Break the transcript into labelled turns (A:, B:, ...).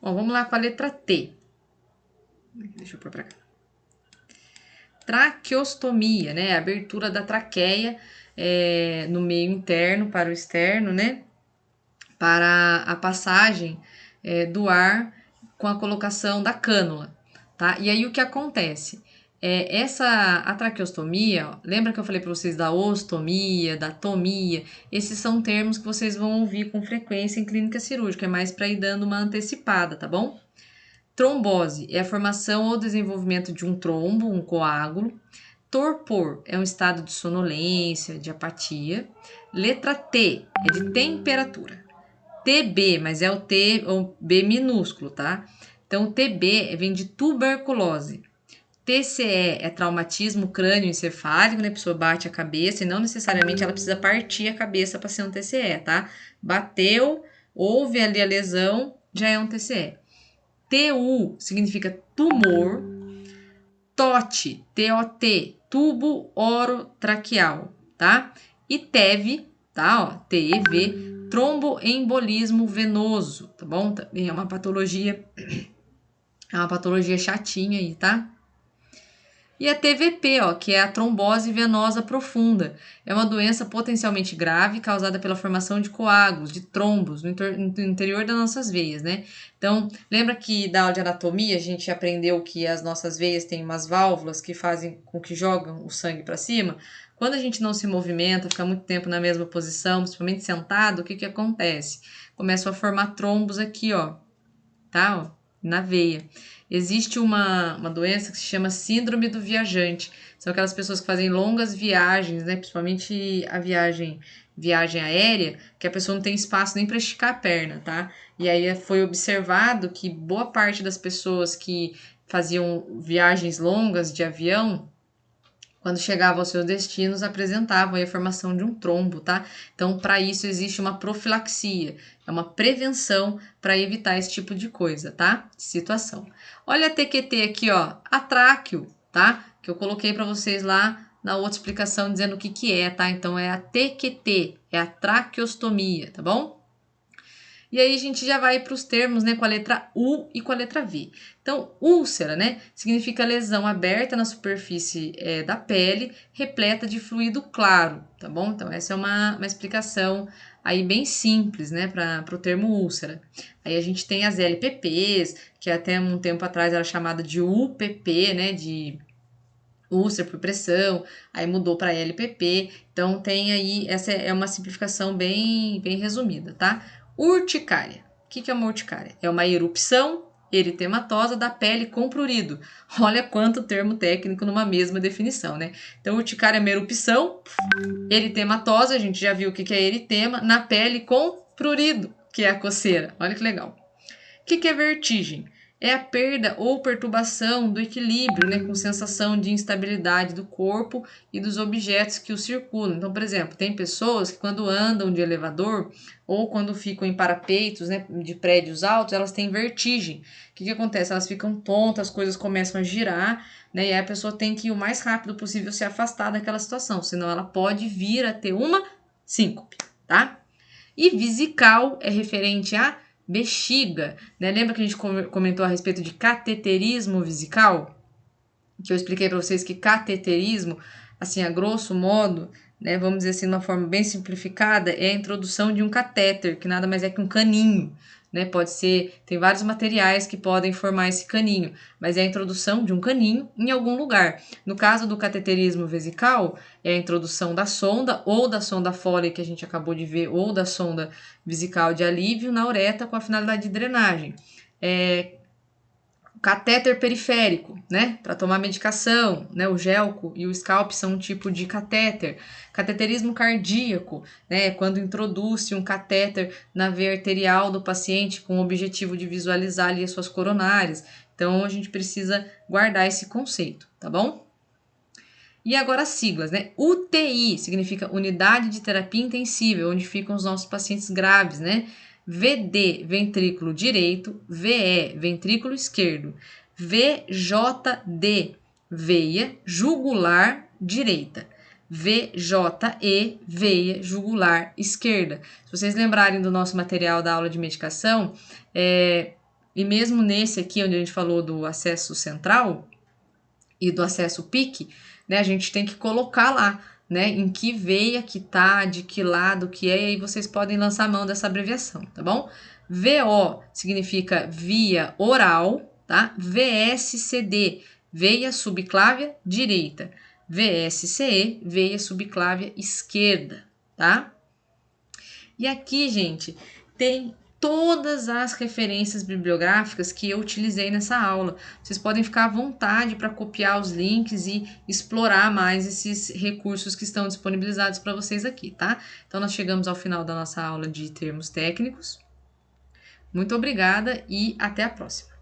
A: Bom, vamos lá com a letra T. Deixa eu pôr pra cá. Traqueostomia, né? Abertura da traqueia no meio interno para o externo, né? Para a passagem do ar com a colocação da cânula, tá? E aí o que acontece? A traqueostomia, ó, lembra que eu falei para vocês da ostomia, da tomia? Esses são termos que vocês vão ouvir com frequência em clínica cirúrgica, é mais para ir dando uma antecipada, tá bom? Trombose é a formação ou desenvolvimento de um trombo, um coágulo. Torpor é um estado de sonolência, de apatia. Letra T é de temperatura. TB, mas é o T ou B minúsculo, tá? Então, TB vem de tuberculose. TCE é traumatismo crânioencefálico, né? A pessoa bate a cabeça e não necessariamente ela precisa partir a cabeça para ser um TCE, tá? Bateu, houve ali a lesão, já é um TCE. TU significa tumor. TOT, T-O-T, tubo orotraqueal, tá? E TEV, tá? Ó, T-E-V, tromboembolismo venoso, tá bom? Também é uma patologia chatinha aí, tá? E a TVP, ó, que é a trombose venosa profunda. É uma doença potencialmente grave causada pela formação de coágulos, de trombos no interior das nossas veias, né? Então, lembra que da aula de anatomia a gente aprendeu que as nossas veias têm umas válvulas que fazem com que jogam o sangue para cima? Quando a gente não se movimenta, fica muito tempo na mesma posição, principalmente sentado, o que que acontece? Começam a formar trombos aqui, ó, tá? Ó, na veia. Existe uma doença que se chama síndrome do viajante. São aquelas pessoas que fazem longas viagens, né? Principalmente a viagem aérea, que a pessoa não tem espaço nem para esticar a perna, tá? E aí foi observado que boa parte das pessoas que faziam viagens longas de avião, quando chegavam aos seus destinos, apresentavam a formação de um trombo, tá? Então, para isso existe uma profilaxia, é uma prevenção para evitar esse tipo de coisa, tá? Situação. Olha a TQT aqui, ó, atráqueo, tá? Que eu coloquei para vocês lá na outra explicação dizendo o que que é, tá? Então, é a TQT, é a traqueostomia, tá bom? E aí a gente já vai para os termos, né, com a letra U e com a letra V. Então, úlcera, né, significa lesão aberta na superfície da pele, repleta de fluido claro, tá bom? Então, essa é uma explicação aí bem simples, né, para o termo úlcera. Aí a gente tem as LPPs, que até um tempo atrás era chamada de UPP, né, de úlcera por pressão, aí mudou para LPP, então tem aí, essa é uma simplificação bem resumida, tá? Urticária. O que é uma urticária? É uma erupção eritematosa da pele com prurido. Olha quanto termo técnico numa mesma definição, né? Então, urticária é uma erupção eritematosa, a gente já viu o que é eritema, na pele com prurido, que é a coceira. Olha que legal. O que é vertigem? É a perda ou perturbação do equilíbrio, né, com sensação de instabilidade do corpo e dos objetos que o circulam. Então, por exemplo, tem pessoas que quando andam de elevador ou quando ficam em parapeitos, né, de prédios altos, elas têm vertigem. O que acontece? Elas ficam tontas, as coisas começam a girar, né, e aí a pessoa tem que ir o mais rápido possível se afastar daquela situação, senão ela pode vir a ter uma síncope, tá? E vesical é referente a bexiga, né? Lembra que a gente comentou a respeito de cateterismo vesical? Que eu expliquei para vocês que cateterismo, assim, a grosso modo, né, vamos dizer assim, de uma forma bem simplificada, é a introdução de um catéter, que nada mais é que um caninho, né? Pode ser, tem vários materiais que podem formar esse caninho, mas é a introdução de um caninho em algum lugar. No caso do cateterismo vesical, é a introdução da sonda, ou da sonda Foley que a gente acabou de ver, ou da sonda vesical de alívio na uretra com a finalidade de drenagem. Catéter periférico, né, para tomar medicação, né, o gelco e o scalp são um tipo de catéter. Cateterismo cardíaco, né, quando introduz-se um catéter na veia arterial do paciente com o objetivo de visualizar ali as suas coronárias. Então, a gente precisa guardar esse conceito, tá bom? E agora as siglas, né? UTI significa Unidade de Terapia Intensiva, onde ficam os nossos pacientes graves, né? VD, ventrículo direito, VE, ventrículo esquerdo, VJD, veia jugular direita, VJE, veia jugular esquerda. Se vocês lembrarem do nosso material da aula de medicação, e mesmo nesse aqui, onde a gente falou do acesso central e do acesso PIC, né, a gente tem que colocar lá, né, em que veia que tá, de que lado que é, e aí vocês podem lançar a mão dessa abreviação, tá bom? VO significa via oral, tá? VSCD, veia subclávia direita. VSCE, veia subclávia esquerda, tá? E aqui, gente, tem todas as referências bibliográficas que eu utilizei nessa aula. Vocês podem ficar à vontade para copiar os links e explorar mais esses recursos que estão disponibilizados para vocês aqui, tá? Então, nós chegamos ao final da nossa aula de termos técnicos. Muito obrigada e até a próxima!